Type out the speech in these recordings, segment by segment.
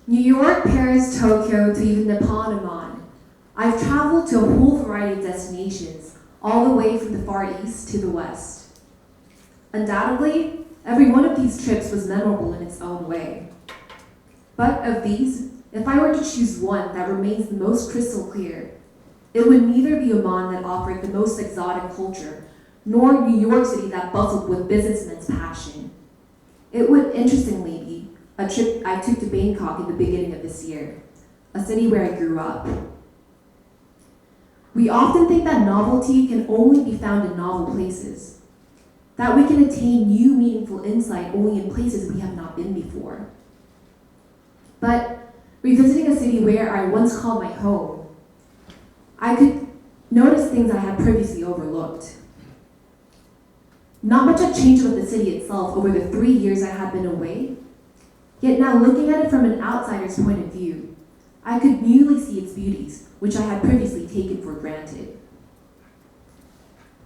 New York, Paris, Tokyo, to even Nepal and Oman. I've traveled to a whole variety of destinations, all the way from the Far East to the West. Undoubtedly, every one of these trips was memorable in its own way. But of these, if I were to choose one that remains the most crystal clear, it would neither be Oman that offered the most exotic culture, nor New York City that bustled with businessmen's passion. It would, interestingly, be a trip I took to Bangkok in the beginning of this year, a city where I grew up. We often think that novelty can only be found in novel places, that we can attain new meaningful insight only in places we have not been before. But revisiting a city where I once called my home, I could notice things I had previously overlooked. Not much had changed with the city itself over the 3 years I had been away, yet now looking at it from an outsider's point of view, I could newly see its beauties, which I had previously taken for granted.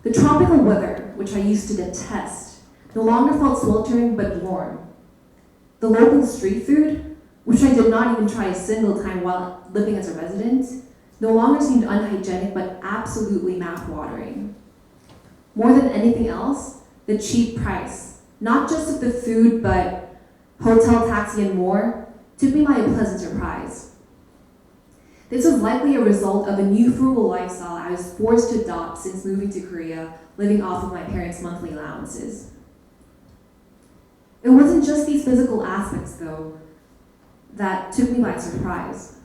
The tropical weather, which I used to detest, no longer felt sweltering but warm. The local street food, which I did not even try a single time while living as a resident, no longer seemed unhygienic but absolutely mouth-watering. More than anything else, the cheap price, not just of the food but hotel, taxi, and more, took me by a pleasant surprise. This was likely a result of a new frugal lifestyle I was forced to adopt since moving to Korea, living off of my parents' monthly allowances. It wasn't just these physical aspects, though, that took me by surprise.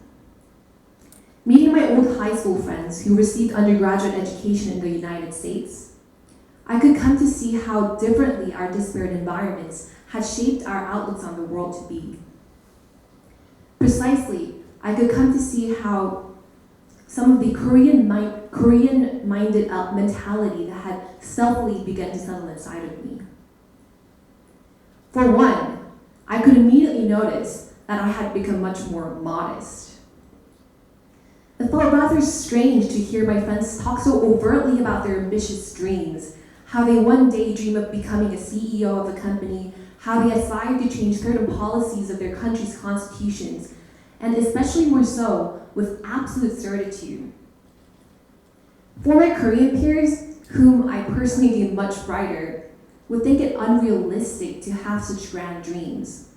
Meeting my old high school friends who received undergraduate education in the United States, I could come to see how differently our disparate environments had shaped our outlooks on the world to be. Precisely, I could come to see how some of the Korean-minded mentality that had stealthily begun to settle inside of me. For one, I could immediately notice that I had become much more modest. It felt rather strange to hear my friends talk so overtly about their ambitious dreams, how they one day dream of becoming a CEO of a company, how they aspire to change certain policies of their country's constitutions, and especially more so, with absolute certitude. Former Korean peers, whom I personally deem much brighter, would think it unrealistic to have such grand dreams.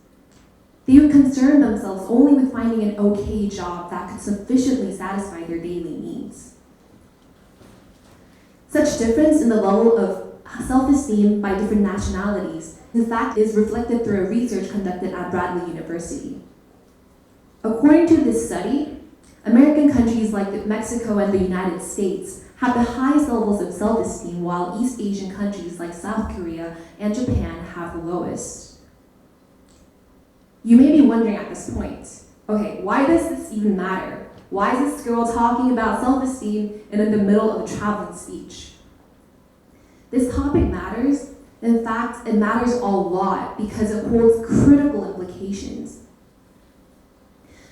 They would concern themselves only with finding an okay job that could sufficiently satisfy their daily needs. Such difference in the level of self-esteem by different nationalities, in fact, is reflected through a research conducted at Bradley University. According to this study, American countries like Mexico and the United States have the highest levels of self-esteem, while East Asian countries like South Korea and Japan have the lowest. You may be wondering at this point, okay, why does this even matter? Why is this girl talking about self-esteem and in the middle of a traveling speech? This topic matters. In fact, it matters a lot because it holds critical implications.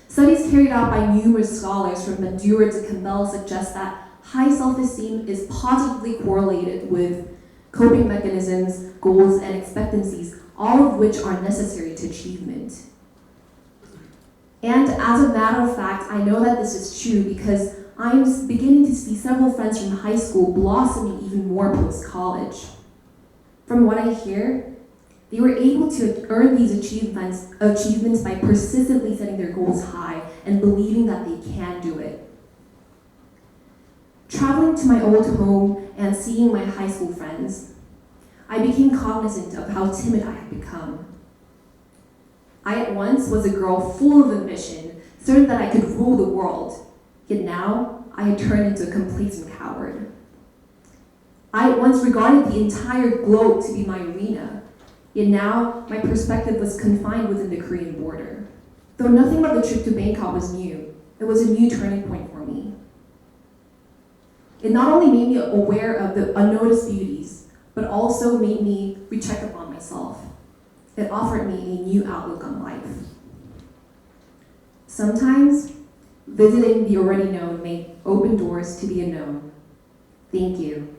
Studies carried out by numerous scholars from Madura to Campbell suggest that high self-esteem is positively correlated with coping mechanisms, goals, and expectancies, all of which are necessary to achievement. And as a matter of fact, I know that this is true because I'm beginning to see several friends from high school blossoming even more post-college. From what I hear, they were able to earn these achievements by persistently setting their goals high and believing that they can do it. Traveling to my old home and seeing my high school friends, I became cognizant of how timid I had become. I at once was a girl full of ambition, certain that I could rule the world, yet now I had turned into a complacent coward. I at once regarded the entire globe to be my arena, yet now my perspective was confined within the Korean border. Though nothing about the trip to Bangkok was new, it was a new turning point for me. It not only made me aware of the unnoticed beauties, but also made me recheck upon myself. It offered me a new outlook on life. Sometimes, visiting the already known may open doors to the unknown. Thank you.